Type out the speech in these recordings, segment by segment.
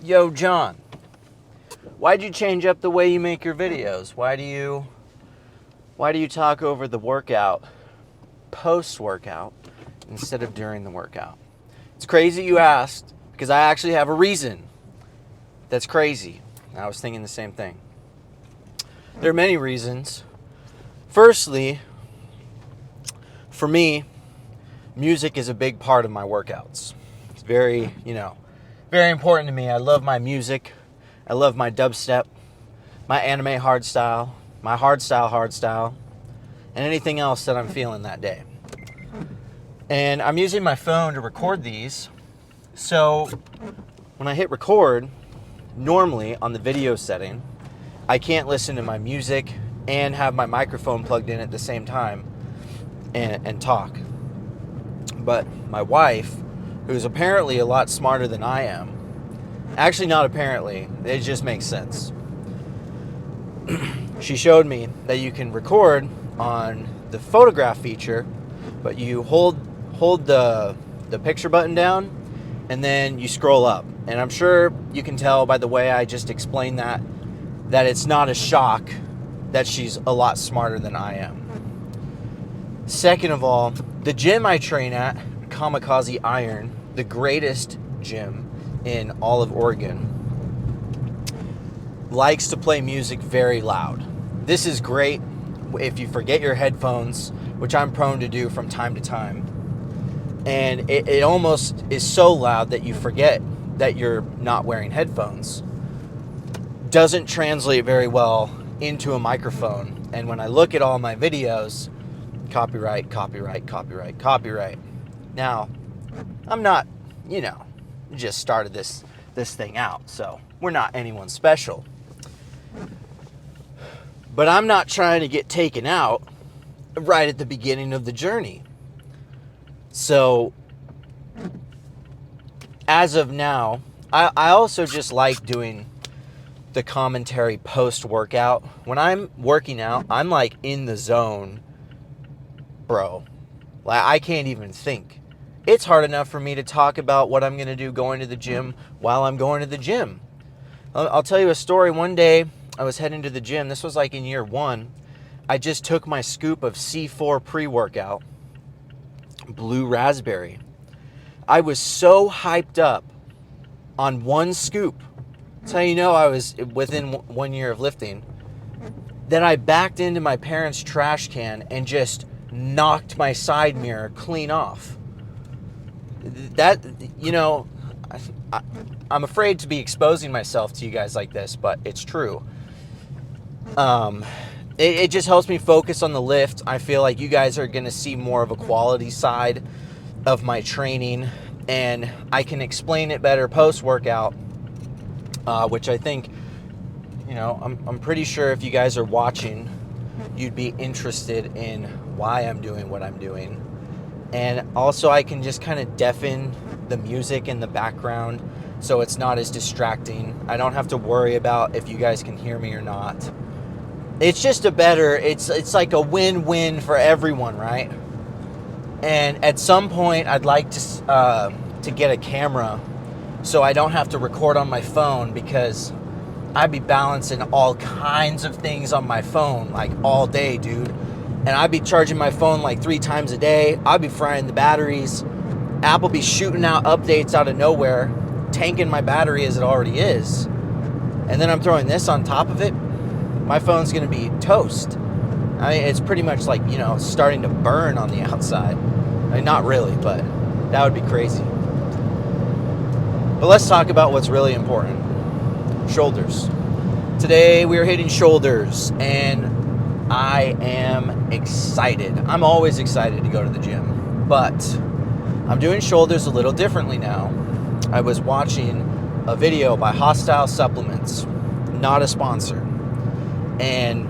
Yo, John, why'd you change up the way you make your videos? Why do you talk over the workout post-workout instead of during the workout? It's crazy you asked because I actually have a reason. That's crazy. I was thinking the same thing. There are many reasons. Firstly, for me, music is a big part of my workouts. It's very important to me. I love my music. I love my dubstep, my anime hardstyle, my hardstyle, and anything else that I'm feeling that day. And I'm using my phone to record these. So when I hit record, normally on the video setting, I can't listen to my music and have my microphone plugged in at the same time and talk. But my wife, who's apparently a lot smarter than I am, actually not apparently, it just makes sense. She showed me that you can record on the photograph feature, but you hold the picture button down and then you scroll up. And I'm sure you can tell by the way I just explained that it's not a shock that she's a lot smarter than I am. Second of all, the gym I train at, Kamikaze Iron, the greatest gym in all of Oregon, likes to play music very loud. This is great if you forget your headphones, which I'm prone to do from time to time. And it almost is so loud that you forget that you're not wearing headphones. Doesn't translate very well into a microphone. And when I look at all my videos, copyright. Now, I'm not, just started this thing out, so we're not anyone special. But I'm not trying to get taken out right at the beginning of the journey. So, as of now, I also just like doing the commentary post-workout. When I'm working out, I'm like in the zone, bro. Like, I can't even think. It's hard enough for me to talk about what I'm going to do going to the gym while I'm going to the gym. I'll tell you a story. One day, I was heading to the gym. This was like in year 1. I just took my scoop of C4 pre-workout, blue raspberry. I was so hyped up on one scoop. That's how you know I was within 1 year of lifting. That I backed into my parents' trash can and just knocked my side mirror clean off. That, I'm afraid to be exposing myself to you guys like this, but it's true. It just helps me focus on the lift. I feel like you guys are going to see more of a quality side of my training, and I can explain it better post-workout, which I think, I'm pretty sure if you guys are watching, you'd be interested in why I'm doing what I'm doing. And also I can just kind of deafen the music in the background so it's not as distracting. I don't have to worry about if you guys can hear me or not. It's just it's like a win-win for everyone, right? And at some point I'd like to get a camera so I don't have to record on my phone, because I'd be balancing all kinds of things on my phone like all day, dude. And I'd be charging my phone like 3 times a day. I'd be frying the batteries. Apple be shooting out updates out of nowhere, tanking my battery as it already is. And then I'm throwing this on top of it. My phone's going to be toast. I mean, it's pretty much like, starting to burn on the outside. I mean, not really, but that would be crazy. But let's talk about what's really important. Shoulders. Today we are hitting shoulders, and I am excited. I'm always excited to go to the gym, but I'm doing shoulders a little differently now. I was watching a video by Hostile Supplements, not a sponsor, and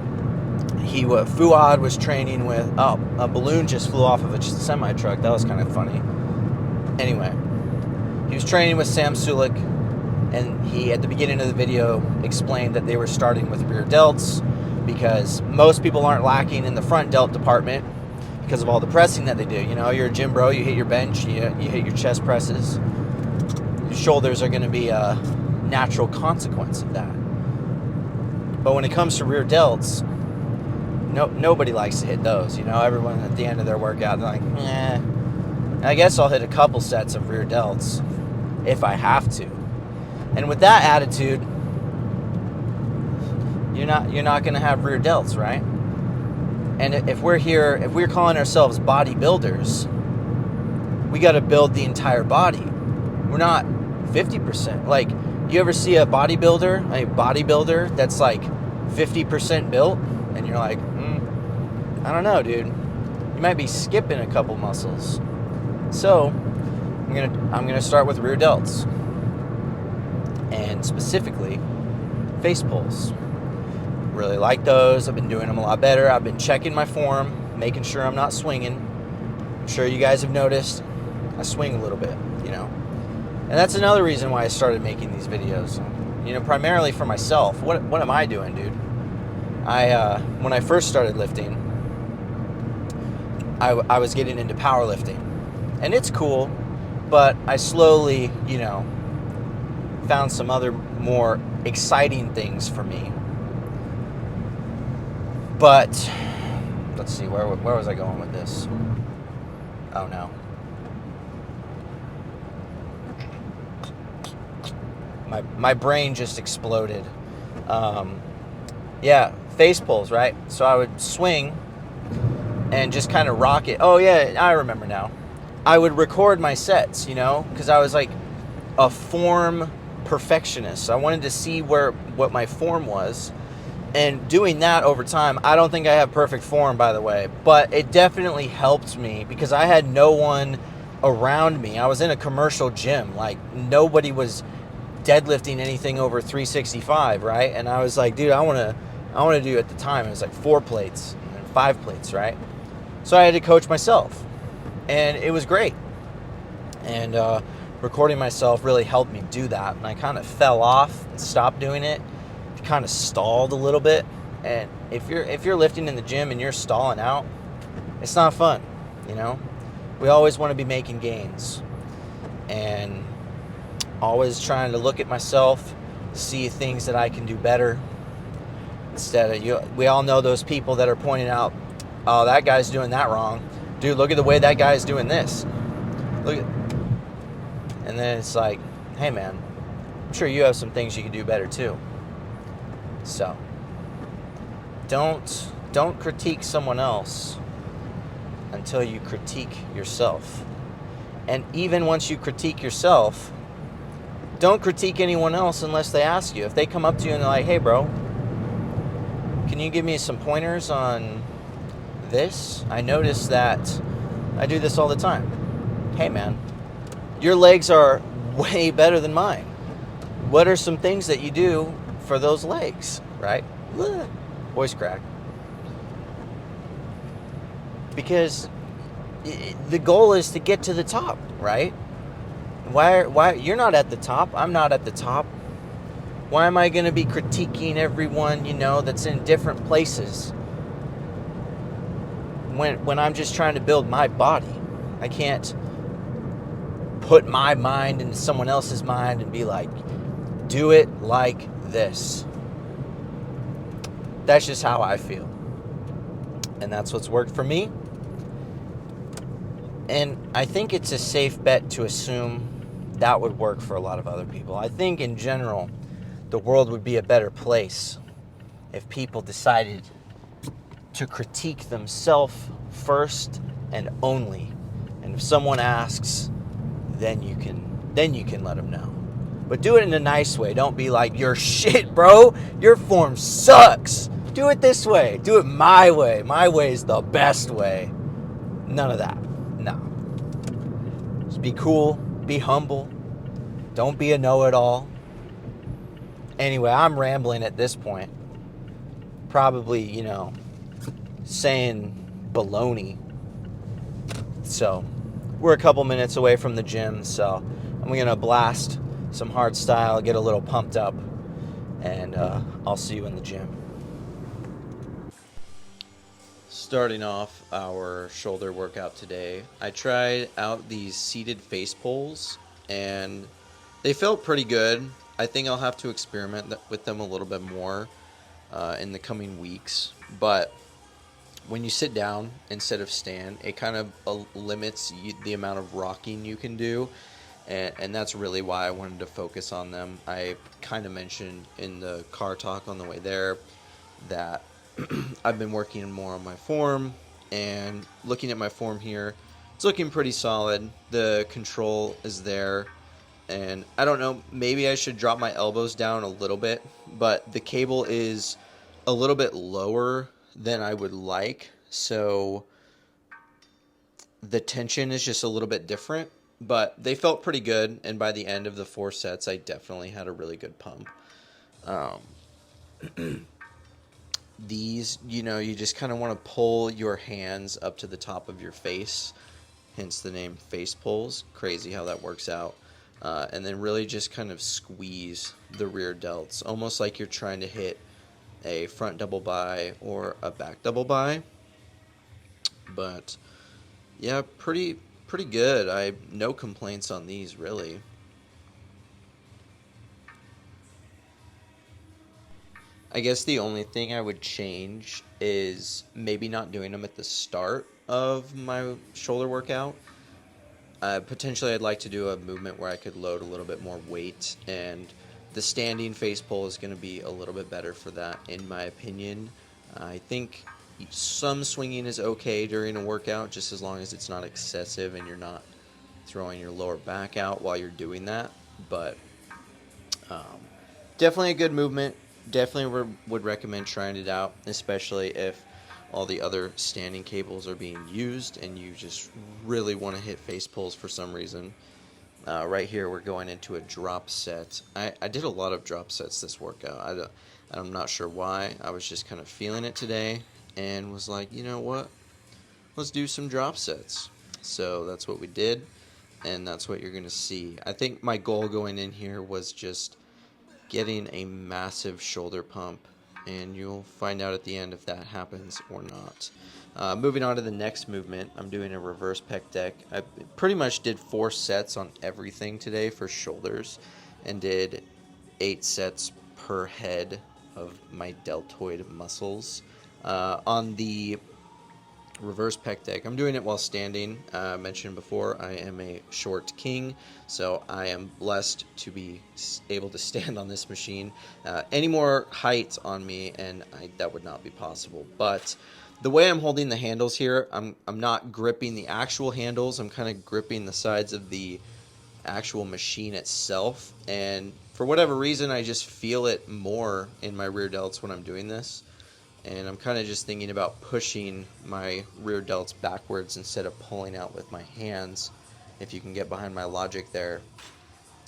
Fuad was training with, a balloon just flew off of a semi-truck. That was kind of funny. Anyway, he was training with Sam Sulik, and he, at the beginning of the video, explained that they were starting with rear delts because most people aren't lacking in the front delt department because of all the pressing that they do. You're a gym bro, you hit your bench, you hit your chest presses. Your shoulders are going to be natural consequence of that. But when it comes to rear delts, nobody likes to hit those. Everyone at the end of their workout, they're like, I guess I'll hit a couple sets of rear delts if I have to. And with that attitude, you're not going to have rear delts, right? And if we're calling ourselves bodybuilders, we got to build the entire body. We're not 50%. Like, you ever see a bodybuilder that's like 50% built, and you're like, I don't know, dude. You might be skipping a couple muscles. So I'm gonna start with rear delts, and specifically face pulls. Really like those. I've been doing them a lot better. I've been checking my form, making sure I'm not swinging. I'm sure you guys have noticed I swing a little bit, And that's another reason why I started making these videos. Primarily for myself. What am I doing, dude? When I first started lifting, I was getting into powerlifting. And it's cool, but I slowly, found some other more exciting things for me. But let's see, where was I going with this? Oh no. My brain just exploded. Yeah, face pulls, right? So I would swing and just kind of rock it. Oh yeah, I remember now. I would record my sets, because I was like a form perfectionist. I wanted to see what my form was. And doing that over time, I don't think I have perfect form, by the way, but it definitely helped me because I had no one around me. I was in a commercial gym. Like, nobody was deadlifting anything over 365, right? And I was like, dude, I want to do, at the time, it was like 4 plates and 5 plates, right? So I had to coach myself, and it was great. And recording myself really helped me do that. And I kind of fell off and stopped doing it. Kind of stalled a little bit. And if you're lifting in the gym and you're stalling out, it's not fun. We always want to be making gains, and always trying to look at myself, see things that I can do better, instead of we all know those people that are pointing out, oh, that guy's doing that wrong, dude, look at the way that guy's doing this, look at. And then it's like, hey man, I'm sure you have some things you can do better too. So don't critique someone else until you critique yourself. And even once you critique yourself, don't critique anyone else unless they ask you. If they come up to you and they're like, hey bro, can you give me some pointers on this? I noticed that I do this all the time. Hey man, your legs are way better than mine. What are some things that you do for those legs, right? Voice crack. Because the goal is to get to the top, right? Why you're not at the top, I'm not at the top. Why am I going to be critiquing everyone, that's in different places when I'm just trying to build my body? I can't put my mind into someone else's mind and be like, do it like this. That's just how I feel. And that's what's worked for me. And I think it's a safe bet to assume that would work for a lot of other people. I think in general, the world would be a better place if people decided to critique themselves first and only. And if someone asks, then you can let them know. But do it in a nice way. Don't be like, you're shit, bro. Your form sucks. Do it this way. Do it my way. My way is the best way. None of that. No. Just be cool. Be humble. Don't be a know-it-all. Anyway, I'm rambling at this point. Probably, saying baloney. So, we're a couple minutes away from the gym, so I'm going to blast some hard style, get a little pumped up, and I'll see you in the gym. Starting off our shoulder workout today, I tried out these seated face pulls, and they felt pretty good. I think I'll have to experiment with them a little bit more in the coming weeks. But when you sit down instead of stand, it kind of limits the amount of rocking you can do. And that's really why I wanted to focus on them. I kind of mentioned in the car talk on the way there that I've been working more on my form, and looking at my form here, it's looking pretty solid. The control is there, and I don't know, maybe I should drop my elbows down a little bit, but the cable is a little bit lower than I would like, so the tension is just a little bit different, but they felt pretty good, and by the end of the 4 sets, I definitely had a really good pump. These, you just kind of want to pull your hands up to the top of your face, hence the name face pulls. Crazy how that works out. And then really just kind of squeeze the rear delts, almost like you're trying to hit a front double bi or a back double bi. But yeah, pretty good. No complaints on these, really. I guess the only thing I would change is maybe not doing them at the start of my shoulder workout. Potentially, I'd like to do a movement where I could load a little bit more weight, and the standing face pull is going to be a little bit better for that, in my opinion. I think some swinging is okay during a workout, just as long as it's not excessive and you're not throwing your lower back out while you're doing that. But definitely a good movement. Definitely would recommend trying it out, especially if all the other standing cables are being used and you just really want to hit face pulls for some reason. Right here, we're going into a drop set. I did a lot of drop sets this workout. I'm not sure why. I was just kind of feeling it today and was like, you know what? Let's do some drop sets. So that's what we did, and that's what you're going to see. I think my goal going in here was just getting a massive shoulder pump, and you'll find out at the end if that happens or not. Moving on to the next movement, I'm doing a reverse pec deck. I pretty much did 4 sets on everything today for shoulders, and did 8 sets per head of my deltoid muscles. On the reverse pec deck, I'm doing it while standing. I mentioned before, I am a short king, so I am blessed to be able to stand on this machine. Any more height on me, and that would not be possible. But the way I'm holding the handles here, I'm not gripping the actual handles. I'm kind of gripping the sides of the actual machine itself, and for whatever reason, I just feel it more in my rear delts when I'm doing this. And I'm kind of just thinking about pushing my rear delts backwards instead of pulling out with my hands, if you can get behind my logic there,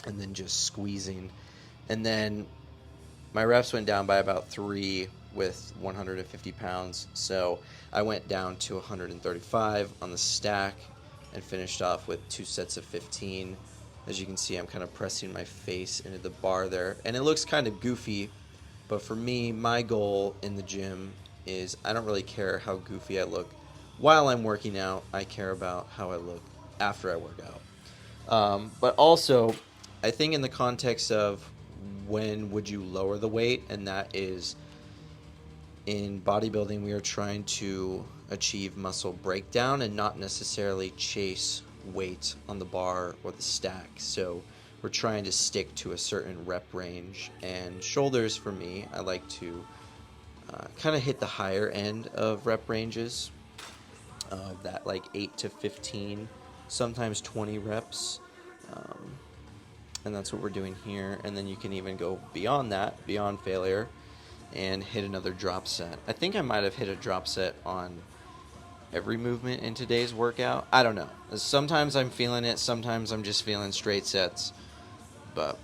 and then just squeezing. And then my reps went down by about 3 with 150 pounds, so I went down to 135 on the stack and finished off with 2 sets of 15. As you can see, I'm kind of pressing my face into the bar there, and it looks kind of goofy. But for me, my goal in the gym is I don't really care how goofy I look while I'm working out. I care about how I look after I work out. But also, I think in the context of when would you lower the weight, and that is in bodybuilding, we are trying to achieve muscle breakdown and not necessarily chase weight on the bar or the stack. So we're trying to stick to a certain rep range, and shoulders for me, I like to kind of hit the higher end of rep ranges, that like 8 to 15, sometimes 20 reps, and that's what we're doing here. And then you can even go beyond that, beyond failure, and hit another drop set. I think I might have hit a drop set on every movement in today's workout. I don't know. Sometimes I'm feeling it, sometimes I'm just feeling straight sets. But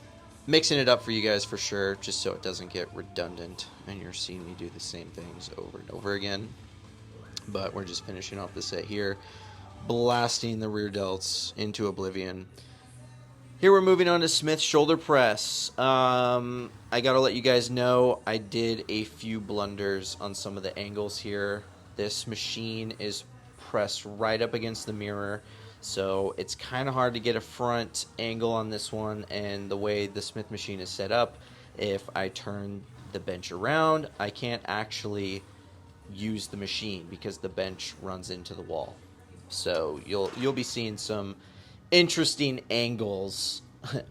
mixing it up for you guys for sure, just so it doesn't get redundant and you're seeing me do the same things over and over again. But we're just finishing off the set here, blasting the rear delts into oblivion. Here we're moving on to Smith shoulder press. I gotta let you guys know I did a few blunders on some of the angles here. This machine is pressed right up against the mirror, So it's kind of hard to get a front angle on this one, and the way the Smith machine is set up, if I turn the bench around, I can't actually use the machine because the bench runs into the wall. So you'll be seeing some interesting angles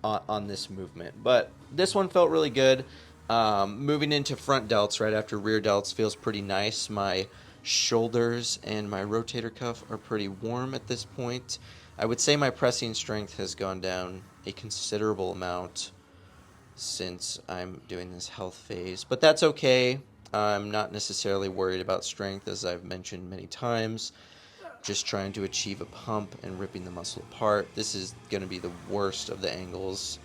on this movement. But this one felt really good. Moving into front delts right after rear delts feels pretty nice. My shoulders and my rotator cuff are pretty warm at this point. I would say my pressing strength has gone down a considerable amount since I'm doing this health phase, but that's okay. I'm not necessarily worried about strength, as I've mentioned many times. Just trying to achieve a pump and ripping the muscle apart. This is going to be the worst of the angles.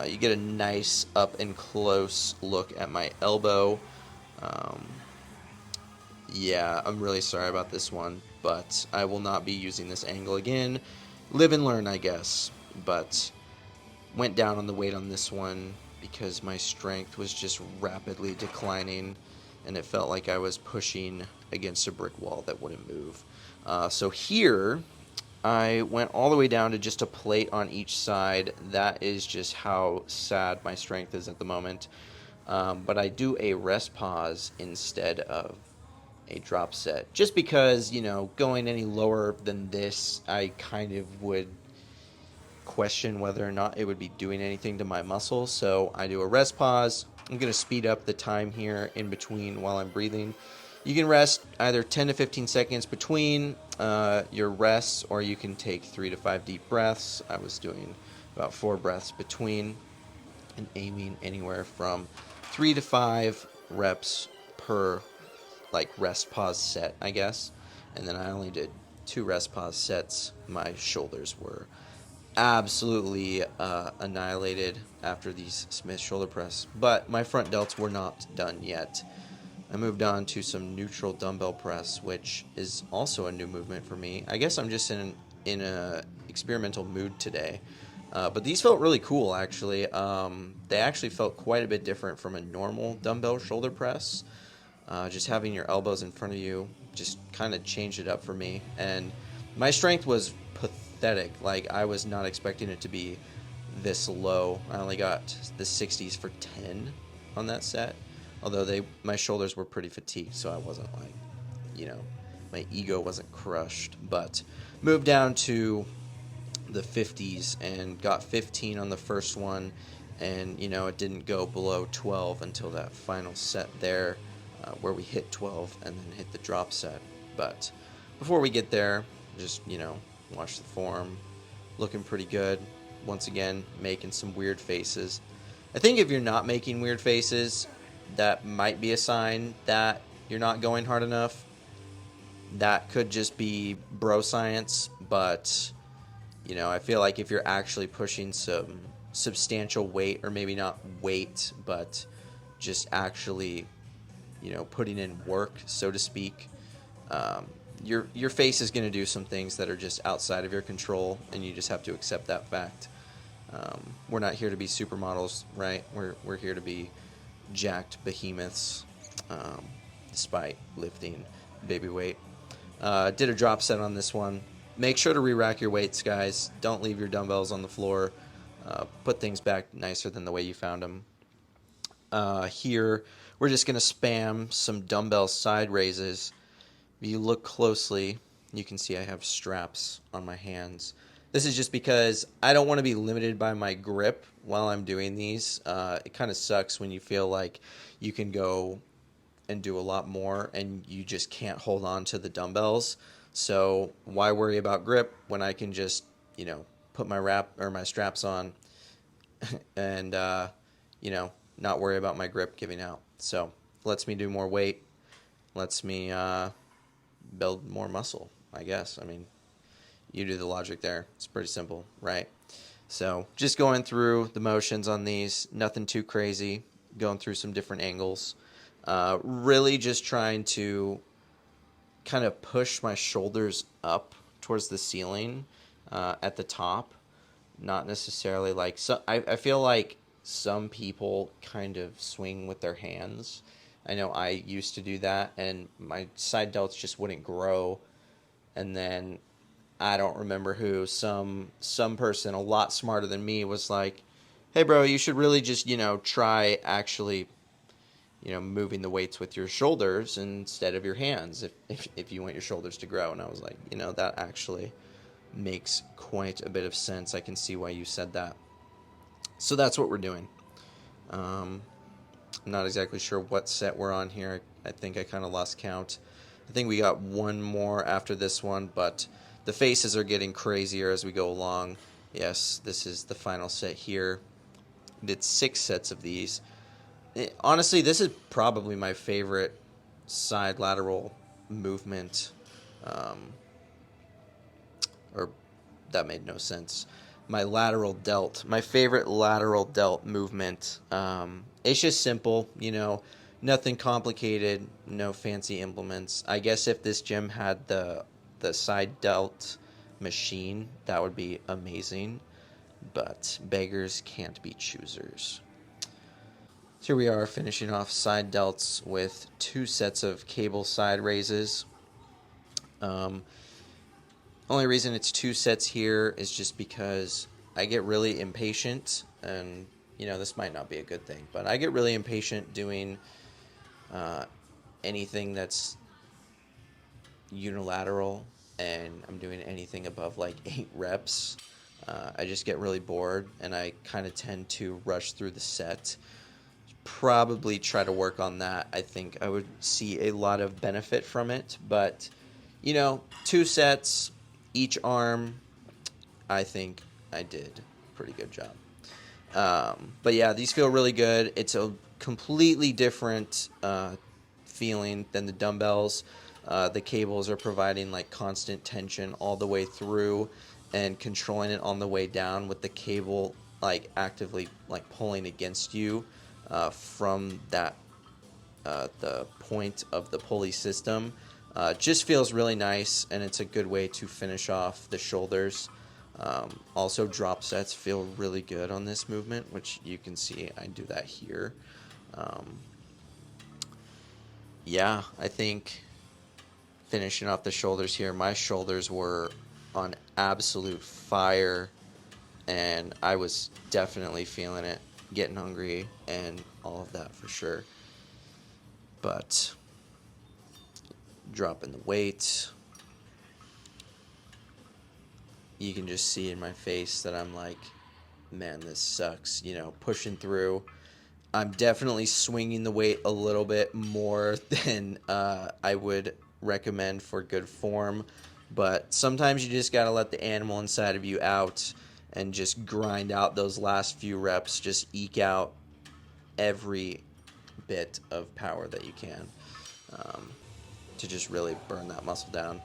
You get a nice up and close look at my elbow. Um, yeah, I'm really sorry about this one, but I will not be using this angle again. Live and learn, I guess. But went down on the weight on this one because my strength was just rapidly declining, and it felt like I was pushing against a brick wall that wouldn't move. So here, I went all the way down to just a plate on each side. That is just how sad my strength is at the moment. But I do a rest pause instead of a drop set, just because, going any lower than this, I kind of would question whether or not it would be doing anything to my muscle. So I do a rest pause. I'm going to speed up the time here in between while I'm breathing. You can rest either 10 to 15 seconds between your rests, or you can take 3 to 5 deep breaths. I was doing about 4 breaths between, and aiming anywhere from 3 to 5 reps per rest pause set, I guess. And then I only did 2 rest pause sets. My shoulders were absolutely annihilated after these Smith shoulder press, but my front delts were not done yet. I moved on to some neutral dumbbell press, which is also a new movement for me. I guess I'm just in a experimental mood today. But these felt really cool, actually. They actually felt quite a bit different from a normal dumbbell shoulder press. Just having your elbows in front of you just kind of changed it up for me. And my strength was pathetic. Like, I was not expecting it to be this low. I only got the 60s for 10 on that set. Although my shoulders were pretty fatigued, so I wasn't my ego wasn't crushed. But moved down to the 50s and got 15 on the first one, and it didn't go below 12 until that final set there, where we hit 12 and then hit the drop set. But before we get there, just watch the form, looking pretty good. Once again, making some weird faces. I think if you're not making weird faces, that might be a sign that you're not going hard enough. That could just be bro science, but I feel like if you're actually pushing some substantial weight, or maybe not weight, but just actually, putting in work, so to speak, your face is going to do some things that are just outside of your control, and you just have to accept that fact. We're not here to be supermodels, right? We're here to be jacked behemoths, despite lifting baby weight. Did a drop set on this one. Make sure to re-rack your weights, guys. Don't leave your dumbbells on the floor. Put things back nicer than the way you found them. Here, we're just going to spam some dumbbell side raises. If you look closely, you can see I have straps on my hands. This is just because I don't want to be limited by my grip while I'm doing these. It kind of sucks when you feel like you can go and do a lot more and you just can't hold on to the dumbbells. So why worry about grip when I can just, put my straps on and, not worry about my grip giving out. So lets me do more weight, lets me build more muscle, I guess. I mean, you do the logic there. It's pretty simple, right? So just going through the motions on these, nothing too crazy, going through some different angles. Really just trying to kind of push my shoulders up towards the ceiling at the top. Not necessarily I feel like some people kind of swing with their hands. I know I used to do that, and my side delts just wouldn't grow. And then I don't remember who, some person a lot smarter than me was like, hey bro, you should really just, try actually, moving the weights with your shoulders instead of your hands if you want your shoulders to grow. And I was like, that actually makes quite a bit of sense. I can see why you said that. So that's what we're doing. I'm not exactly sure what set we're on here. I think I kind of lost count. I think we got one more after this one, but the faces are getting crazier as we go along. Yes, this is the final set here. Did 6 sets of these. Honestly, this is probably my favorite side lateral movement. Or that made no sense. My lateral delt. My favorite lateral delt movement. It's just simple, nothing complicated, no fancy implements. I guess if this gym had the side delt machine, that would be amazing. But beggars can't be choosers. So here we are finishing off side delts with 2 sets of cable side raises. Only reason it's 2 sets here is just because I get really impatient, and this might not be a good thing, but I get really impatient doing anything that's unilateral, and I'm doing anything above like 8 reps. I just get really bored, and I kind of tend to rush through the set. Probably try to work on that. I think I would see a lot of benefit from it, but 2 sets, each arm, I think I did a pretty good job. But yeah, these feel really good. It's a completely different feeling than the dumbbells. The cables are providing like constant tension all the way through and controlling it on the way down, with the cable like actively like pulling against you from that the point of the pulley system. Just feels really nice, and it's a good way to finish off the shoulders. Also, drop sets feel really good on this movement, which you can see I do that here. Yeah, I think finishing off the shoulders here, my shoulders were on absolute fire, and I was definitely feeling it, getting hungry, and all of that for sure. But dropping the weight, you can just see in my face that I'm like, man, this sucks, pushing through. I'm definitely swinging the weight a little bit more than I would recommend for good form, but sometimes you just got to let the animal inside of you out and just grind out those last few reps, just eke out every bit of power that you can to just really burn that muscle down.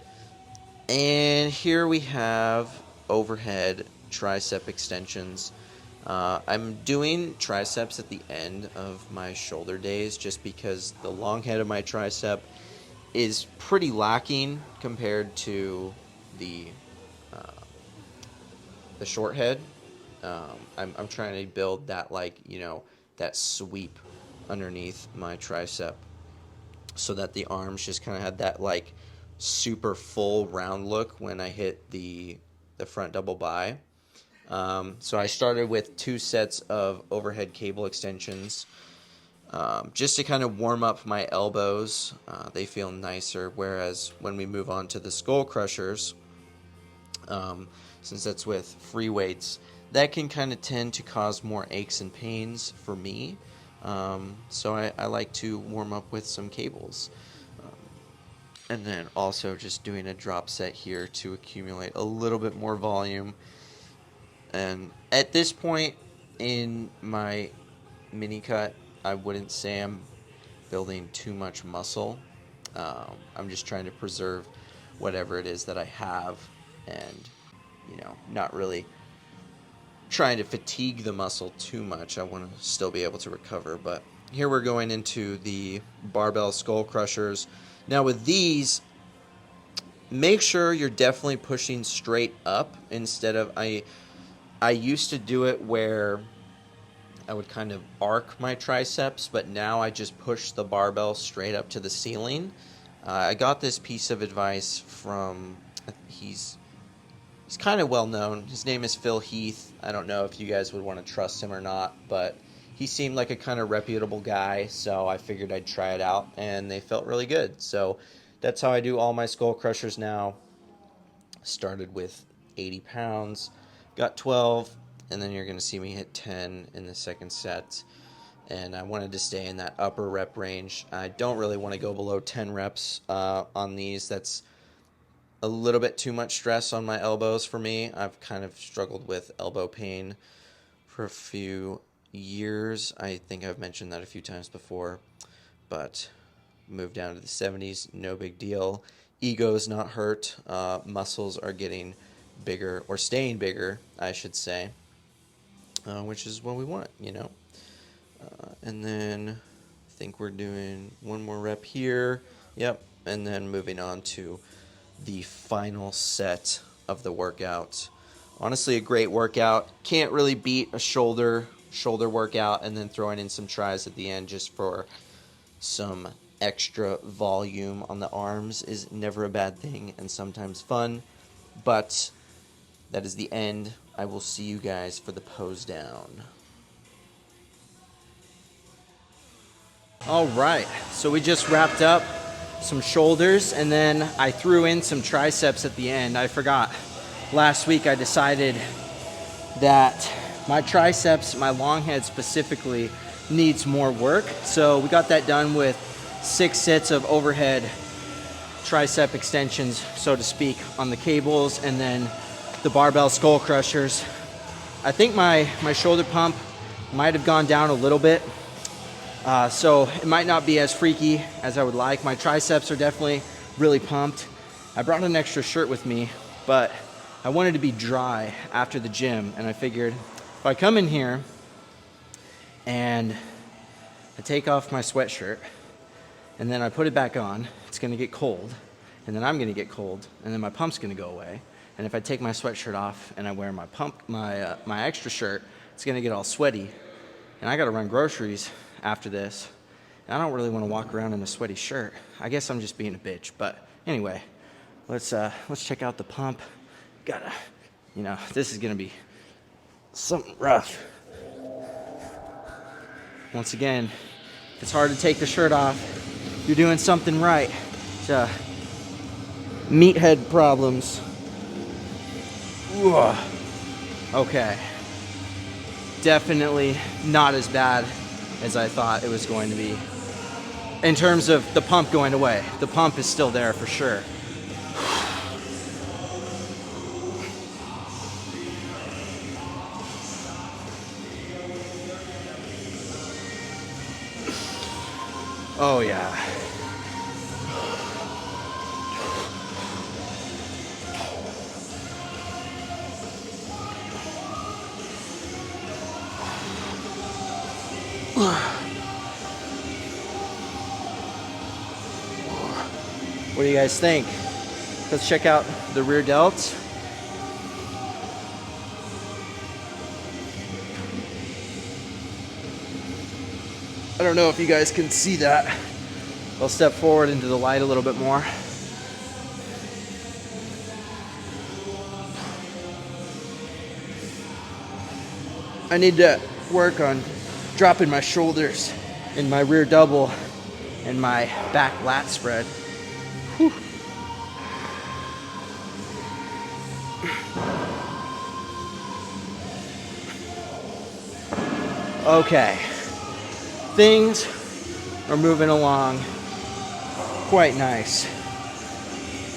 And here we have overhead tricep extensions. I'm doing triceps at the end of my shoulder days just because the long head of my tricep is pretty lacking compared to the short head. I'm trying to build that that sweep underneath my tricep so that the arms just kind of had that like super full round look when I hit the front double bi. So I started with 2 sets of overhead cable extensions just to kind of warm up my elbows. They feel nicer, whereas when we move on to the skull crushers, since that's with free weights, that can kind of tend to cause more aches and pains for me. So I like to warm up with some cables. And then also just doing a drop set here to accumulate a little bit more volume. And at this point in my mini cut, I wouldn't say I'm building too much muscle. I'm just trying to preserve whatever it is that I have, and not really trying to fatigue the muscle too much. I want to still be able to recover. But here we're going into the barbell skull crushers. Now with these, make sure you're definitely pushing straight up instead of I used to do it where I would kind of arc my triceps, but now I just push the barbell straight up to the ceiling. I got this piece of advice from, he's He's kind of well known. His name is Phil Heath. I don't know if you guys would want to trust him or not, but he seemed like a kind of reputable guy, so I figured I'd try it out, and they felt really good. So that's how I do all my skull crushers now. Started with 80 pounds, got 12, and then you're going to see me hit 10 in the second set. And I wanted to stay in that upper rep range. I don't really want to go below 10 reps on these. That's a little bit too much stress on my elbows for me. I've kind of struggled with elbow pain for a few years. I think I've mentioned that a few times before, but moved down to the 70s, no big deal. Ego's not hurt. Muscles are getting bigger, or staying bigger, I should say, which is what we want, you know. And then I think we're doing one more rep here. Yep. And then moving on to the final set of the workout. Honestly, a great workout. Can't really beat a shoulder workout, and then throwing in some tries at the end just for some extra volume on the arms is never a bad thing and sometimes fun. But that is the end. I will see you guys for the pose down. All right, so we just wrapped up some shoulders, and then I threw in some triceps at the end. I forgot. Last week I decided that my triceps, my long head specifically, needs more work. So we got that done with 6 sets of overhead tricep extensions, so to speak, on the cables, and then the barbell skull crushers. I think my shoulder pump might have gone down a little bit. So it might not be as freaky as I would like. My triceps are definitely really pumped. I brought an extra shirt with me, but I wanted to be dry after the gym, and I figured if I come in here and I take off my sweatshirt and then I put it back on, it's gonna get cold, and then I'm gonna get cold, and then my pump's gonna go away. And if I take my sweatshirt off and I wear my my extra shirt, it's gonna get all sweaty, and I gotta run groceries after this. And I don't really want to walk around in a sweaty shirt. I guess I'm just being a bitch, but anyway, let's check out the pump. Gotta, you know, this is gonna be something rough. Once again, if it's hard to take the shirt off, you're doing something right. It's meathead problems. Ooh. Okay, definitely not as bad as I thought it was going to be. In terms of the pump going away, the pump is still there for sure. Oh yeah. What do you guys think? Let's check out the rear delts. I don't know if you guys can see that. I'll step forward into the light a little bit more. I need to work on dropping my shoulders in my rear double and my back lat spread. Whew. Okay, things are moving along quite nice.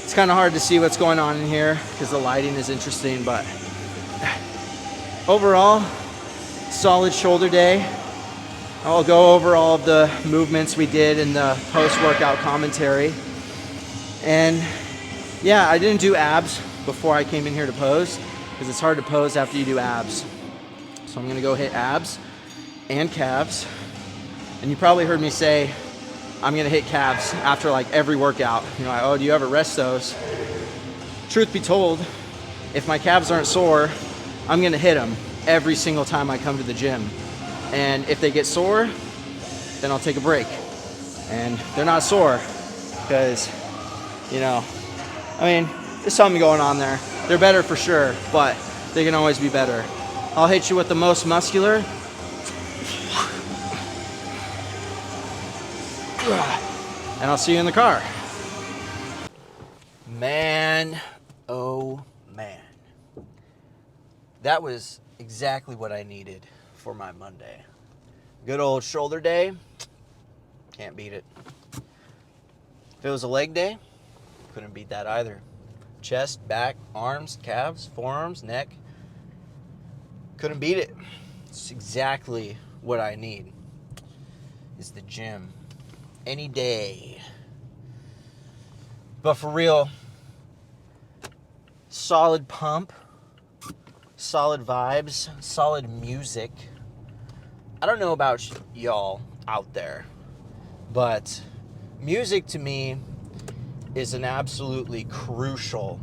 It's kind of hard to see what's going on in here because the lighting is interesting, but overall, solid shoulder day. I'll go over all of the movements we did in the post-workout commentary. And yeah, I didn't do abs before I came in here to pose because it's hard to pose after you do abs. So I'm gonna go hit abs and calves. And you probably heard me say I'm gonna hit calves after like every workout. You know, oh, do you ever rest those? Truth be told, if my calves aren't sore, I'm gonna hit them every single time I come to the gym. And if they get sore, then I'll take a break. And they're not sore because, you know, I mean, there's something going on there. They're better for sure, but they can always be better. I'll hit you with the most muscular. And I'll see you in the car. Man, oh man. That was exactly what I needed for my Monday. Good old shoulder day. Can't beat it. If it was a leg day, couldn't beat that either. Chest, back, arms, calves, forearms, neck. Couldn't beat it. It's exactly what I need. Is the gym. Any day. But for real, solid pump, solid vibes, solid music. I don't know about y'all out there, but music to me is an absolutely crucial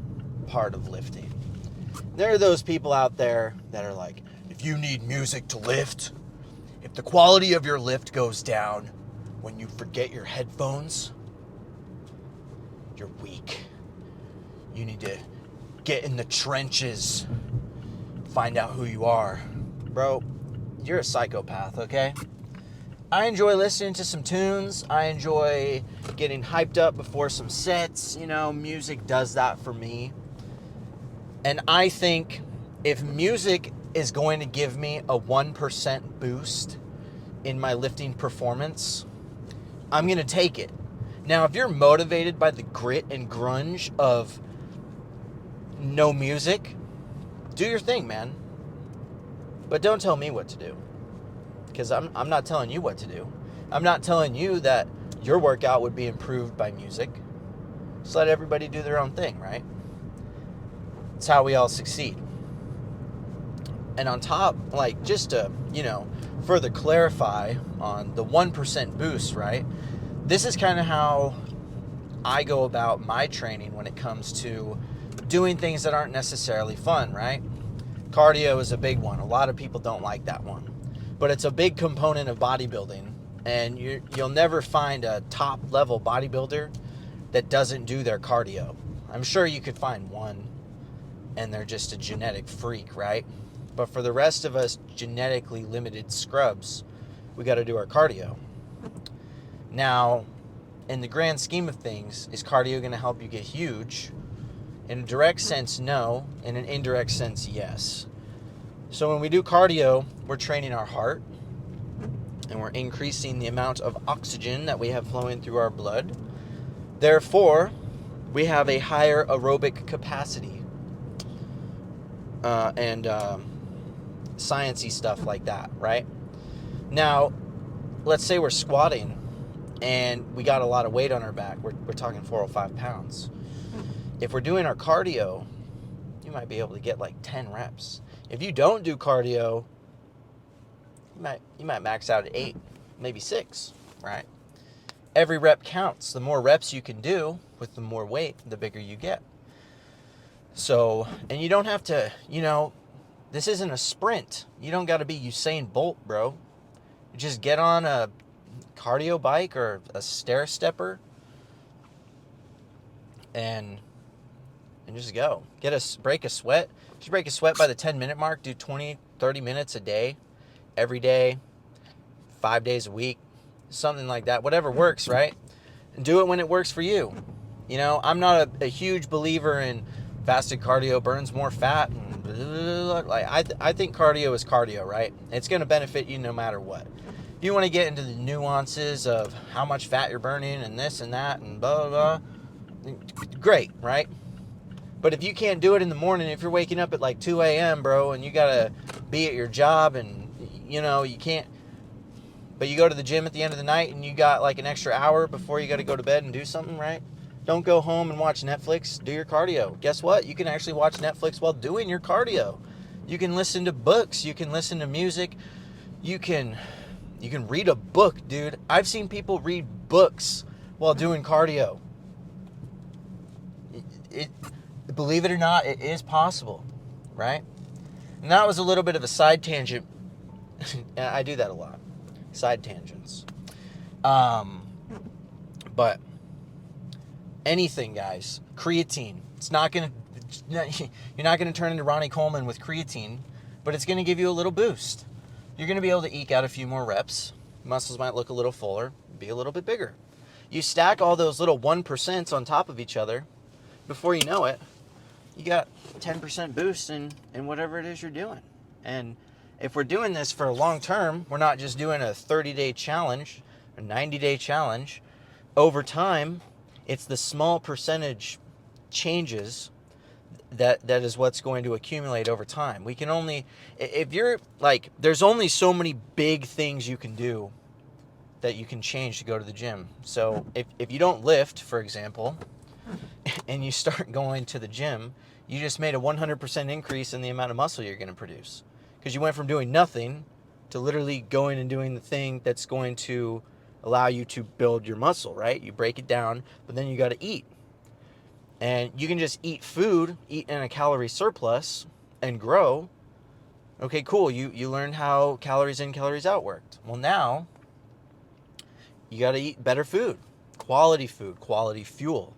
part of lifting. There are those people out there that are like, if you need music to lift, if the quality of your lift goes down when you forget your headphones, you're weak. You need to get in the trenches, find out who you are. Bro, you're a psychopath, okay? I enjoy listening to some tunes. I enjoy getting hyped up before some sets. You know, music does that for me. And I think if music is going to give me a 1% boost in my lifting performance, I'm going to take it. Now, if you're motivated by the grit and grunge of no music, do your thing, man. But don't tell me what to do. Because I'm not telling you what to do. I'm not telling you that your workout would be improved by music. Just let everybody do their own thing, right? It's how we all succeed. And on top, like, just to, further clarify on the 1% boost, right? This is kind of how I go about my training when it comes to doing things that aren't necessarily fun, right? Cardio is a big one. A lot of people don't like that one. But it's a big component of bodybuilding. And you'll never find a top-level bodybuilder that doesn't do their cardio. I'm sure you could find one, and they're just a genetic freak, right? But for the rest of us genetically limited scrubs, we got to do our cardio. Now, in the grand scheme of things, is cardio going to help you get huge? In a direct sense, no. In an indirect sense, yes. So when we do cardio, we're training our heart, and we're increasing the amount of oxygen that we have flowing through our blood. Therefore, we have a higher aerobic capacity. And sciencey stuff like that, right? Now, let's say we're squatting and we got a lot of weight on our back. We're talking 405 pounds. If we're doing our cardio, you might be able to get like 10 reps. If you don't do cardio, you might max out at 8, maybe 6, right? Every rep counts. The more reps you can do with the more weight, the bigger you get. So, and you don't have to, this isn't a sprint. You don't got to be Usain Bolt, bro. Just get on a cardio bike or a stair stepper and just go. Break a sweat. Just break a sweat by the 10-minute mark. Do 20, 30 minutes a day, every day, 5 days a week, something like that. Whatever works, right? And do it when it works for you. I'm not a huge believer in fasted cardio burns more fat. And blah, blah, blah. I think cardio is cardio, right? It's going to benefit you no matter what. If you want to get into the nuances of how much fat you're burning and this and that and blah, blah, blah, great, right? But if you can't do it in the morning, if you're waking up at like 2 a.m., bro, and you got to be at your job and, you can't, but you go to the gym at the end of the night and you got like an extra hour before you got to go to bed and do something, right? Don't go home and watch Netflix. Do your cardio. Guess what? You can actually watch Netflix while doing your cardio. You can listen to books. You can listen to music. You can read a book, dude. I've seen people read books while doing cardio. Believe it or not, it is possible, right? And that was a little bit of a side tangent. I do that a lot. Side tangents. But anything, guys. Creatine. It's not going to You're not going to turn into Ronnie Coleman with creatine, but it's going to give you a little boost. You're going to be able to eke out a few more reps. Muscles might look a little fuller, be a little bit bigger. You stack all those little 1% on top of each other, before you know it, you got 10% boost in whatever it is you're doing. And if we're doing this for a long term, we're not just doing a 30-day challenge, a 90-day challenge. Over time, it's the small percentage changes that is what's going to accumulate over time. We can only, if you're like, there's only so many big things you can do that you can change to go to the gym. So if you don't lift, for example, and you start going to the gym, you just made a 100% increase in the amount of muscle you're going to produce. Because you went from doing nothing to literally going and doing the thing that's going to allow you to build your muscle, right? You break it down, but then you got to eat. And you can just eat food, eat in a calorie surplus, and grow. Okay, cool. You learned how calories in, calories out worked. Well, now you got to eat better food, quality fuel.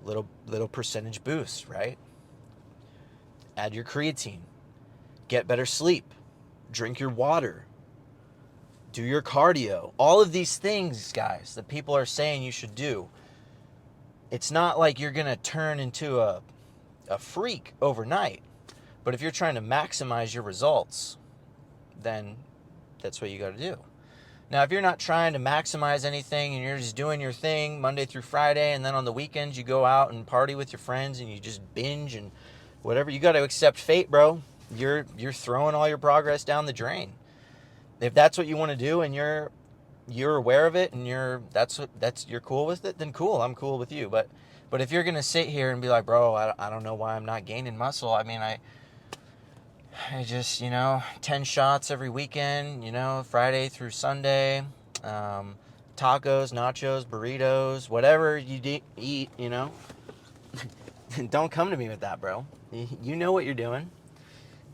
Little percentage boost, right? Add your creatine. Get better sleep. Drink your water. Do your cardio. All of these things, guys, that people are saying you should do. It's not like you're going to turn into a freak overnight. But if you're trying to maximize your results, then that's what you got to do. Now, if you're not trying to maximize anything and you're just doing your thing Monday through Friday, and then on the weekends you go out and party with your friends and you just binge and whatever, you got to accept fate, bro. You're throwing all your progress down the drain. If that's what you want to do and you're aware of it and you're cool with it, then cool. I'm cool with you. But if you're gonna sit here and be like, bro, I don't know why I'm not gaining muscle. I mean, I just, 10 shots every weekend, Friday through Sunday, tacos, nachos, burritos, whatever you eat, Don't come to me with that, bro. You know what you're doing.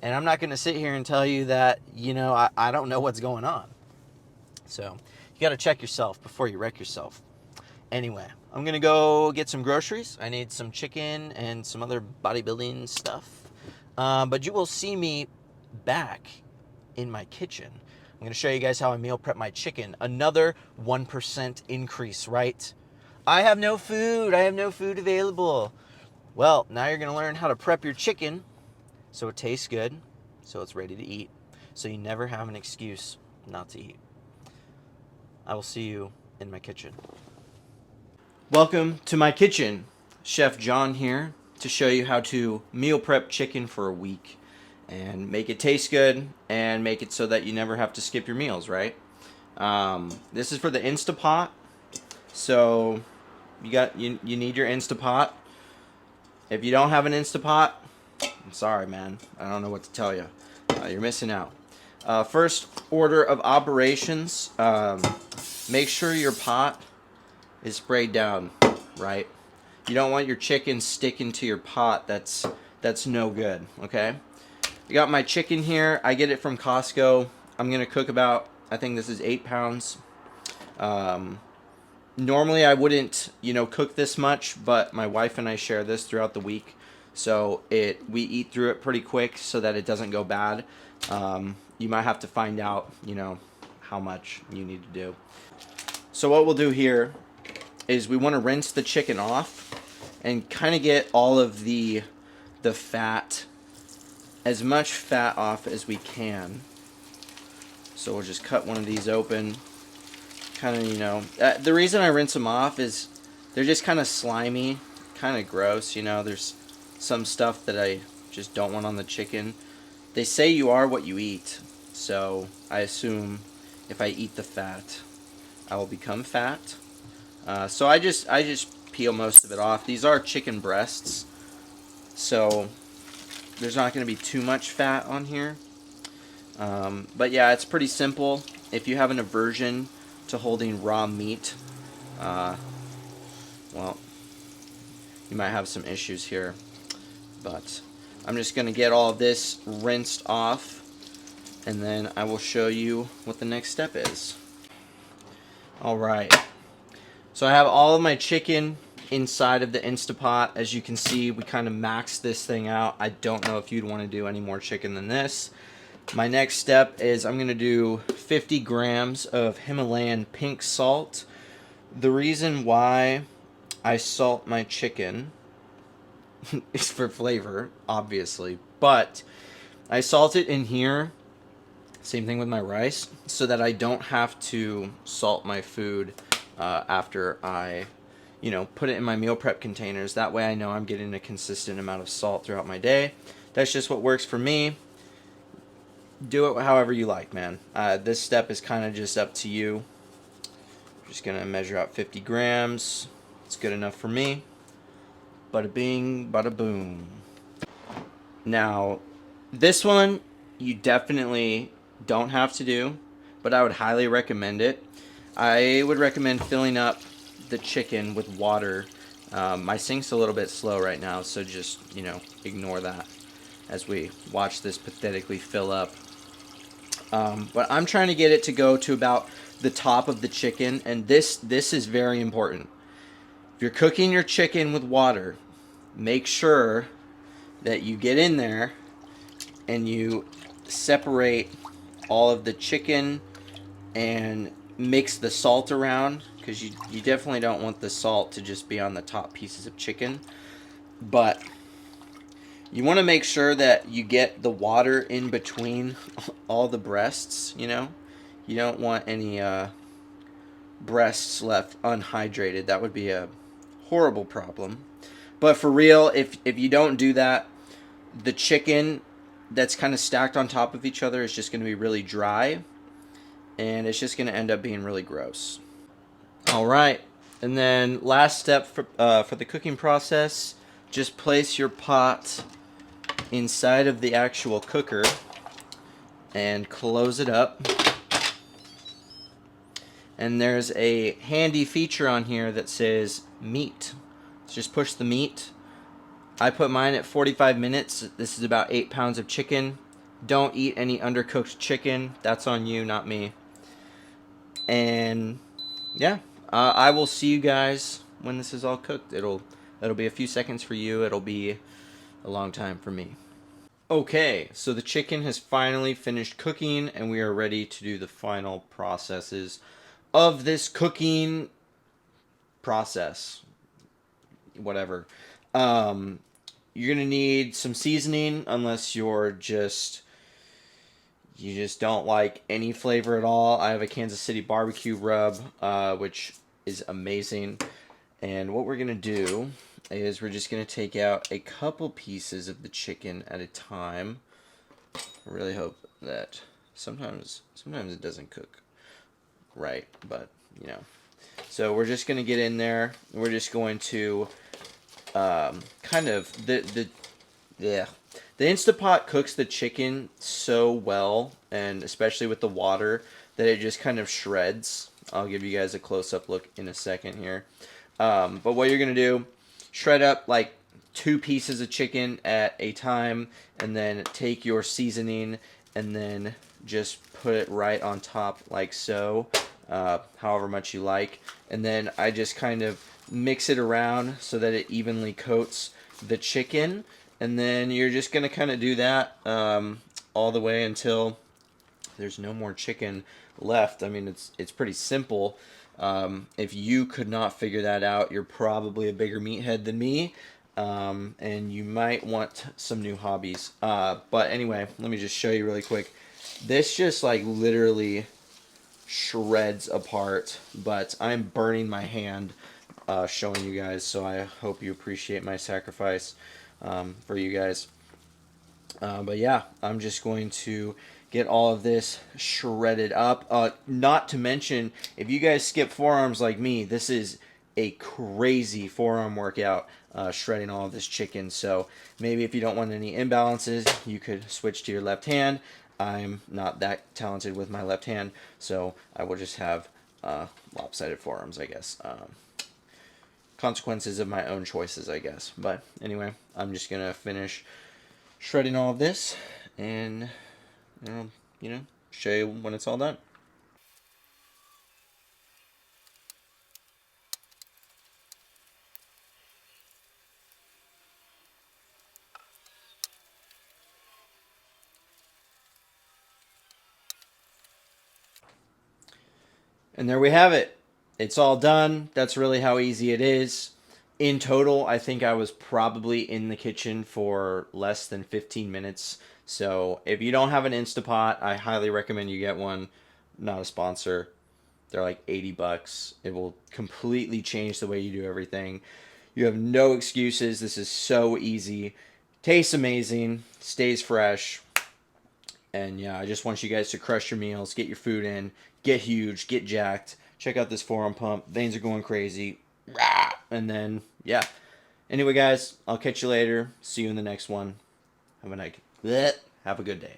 And I'm not going to sit here and tell you that, I don't know what's going on. So you got to check yourself before you wreck yourself. Anyway, I'm going to go get some groceries. I need some chicken and some other bodybuilding stuff. But you will see me back in my kitchen. I'm going to show you guys how I meal prep my chicken. Another 1% increase, right? I have no food. I have no food available. Well, now you're going to learn how to prep your chicken so it tastes good, so it's ready to eat, so you never have an excuse not to eat. I will see you in my kitchen. Welcome to my kitchen. Chef John here to show you how to meal prep chicken for a week and make it taste good and make it so that you never have to skip your meals, right? This is for the Instapot. So you need your Instapot. If you don't have an Instapot, I'm sorry, man. I don't know what to tell you. You're missing out. First order of operations, make sure your pot is sprayed down, right? You don't want your chicken sticking to your pot. That's no good, okay? I got my chicken here. I get it from Costco. I'm going to cook about, I think this is 8 pounds. Normally I wouldn't, cook this much, but my wife and I share this throughout the week. So we eat through it pretty quick so that it doesn't go bad. You might have to find out, how much you need to do. So what we'll do here is we want to rinse the chicken off and kind of get all of the fat, as much fat off as we can. So we'll just cut one of these open. Kind of, the reason I rinse them off is they're just kind of slimy, kind of gross. There's some stuff that I just don't want on the chicken. They say you are what you eat, so I assume if I eat the fat, I will become fat. So I just peel most of it off. These are chicken breasts, so there's not going to be too much fat on here. But yeah, it's pretty simple. If you have an aversion to holding raw meat, well, you might have some issues here. But I'm just going to get all of this rinsed off, and then I will show you what the next step is. Alright, so I have all of my chicken inside of the Instapot. As you can see, we kind of maxed this thing out. I don't know if you'd want to do any more chicken than this. My next step is I'm going to do 50 grams of Himalayan pink salt. The reason why I salt my chicken is for flavor, obviously, but I salt it in here, same thing with my rice, so that I don't have to salt my food after I, put it in my meal prep containers. That way I know I'm getting a consistent amount of salt throughout my day. That's just what works for me. Do it however you like, man. This step is kind of just up to you. I'm just going to measure out 50 grams. It's good enough for me. Bada bing, bada boom. Now, this one you definitely don't have to do, but I would highly recommend it. I would recommend filling up the chicken with water. My sink's a little bit slow right now, so just, ignore that as we watch this pathetically fill up. But I'm trying to get it to go to about the top of the chicken, and this is very important. If you're cooking your chicken with water, make sure that you get in there and you separate all of the chicken and mix the salt around, because you definitely don't want the salt to just be on the top pieces of chicken. But you want to make sure that you get the water in between all the breasts, You don't want any breasts left unhydrated. That would be a horrible problem. But for real, if you don't do that, the chicken that's kind of stacked on top of each other is just going to be really dry, and it's just going to end up being really gross. All right, and then last step for the cooking process, just place your pot inside of the actual cooker and close it up. And there's a handy feature on here that says meat. So just push the meat. I put mine at 45 minutes. This is about 8 pounds of chicken. Don't eat any undercooked chicken. That's on you, not me. And yeah, I will see you guys when this is all cooked. It'll be a few seconds for you. It'll be a long time for me. Okay, so the chicken has finally finished cooking, and we are ready to do the final processes of this cooking process. Whatever. You're gonna need some seasoning, unless you just don't like any flavor at all. I have a Kansas City barbecue rub, which is amazing. And what we're gonna do is we're just gonna take out a couple pieces of the chicken at a time. I really hope that sometimes it doesn't cook right, but So we're just gonna get in there. We're just going to kind of the Instapot cooks the chicken so well, and especially with the water, that it just kind of shreds. I'll give you guys a close-up look in a second here. But what you're gonna do, shred up like 2 pieces of chicken at a time, and then take your seasoning and then just put it right on top like so, however much you like. And then I just kind of mix it around so that it evenly coats the chicken. And then you're just going to kind of do that all the way until there's no more chicken left. I mean, it's pretty simple. If you could not figure that out, you're probably a bigger meathead than me. And you might want some new hobbies. But anyway, let me just show you really quick. This just like literally shreds apart, but I'm burning my hand showing you guys, so I hope you appreciate my sacrifice for you guys. But yeah, I'm just going to get all of this shredded up. Not to mention, if you guys skip forearms like me, this is a crazy forearm workout, shredding all of this chicken. So maybe if you don't want any imbalances, you could switch to your left hand. I'm not that talented with my left hand, so I will just have lopsided forearms, I guess. Consequences of my own choices, I guess. But anyway, I'm just going to finish shredding all of this and, show you when it's all done. And there we have it. It's all done. That's really how easy it is. In total, I think I was probably in the kitchen for less than 15 minutes. So if you don't have an Instapot, I highly recommend you get one. Not a sponsor. They're like 80 bucks. It will completely change the way you do everything. You have no excuses. This is so easy. Tastes amazing. Stays fresh. And yeah, I just want you guys to crush your meals, get your food in, get huge, get jacked. Check out this forearm pump. Veins are going crazy. And then, yeah. Anyway, guys, I'll catch you later. See you in the next one. Have a night. Have a good day.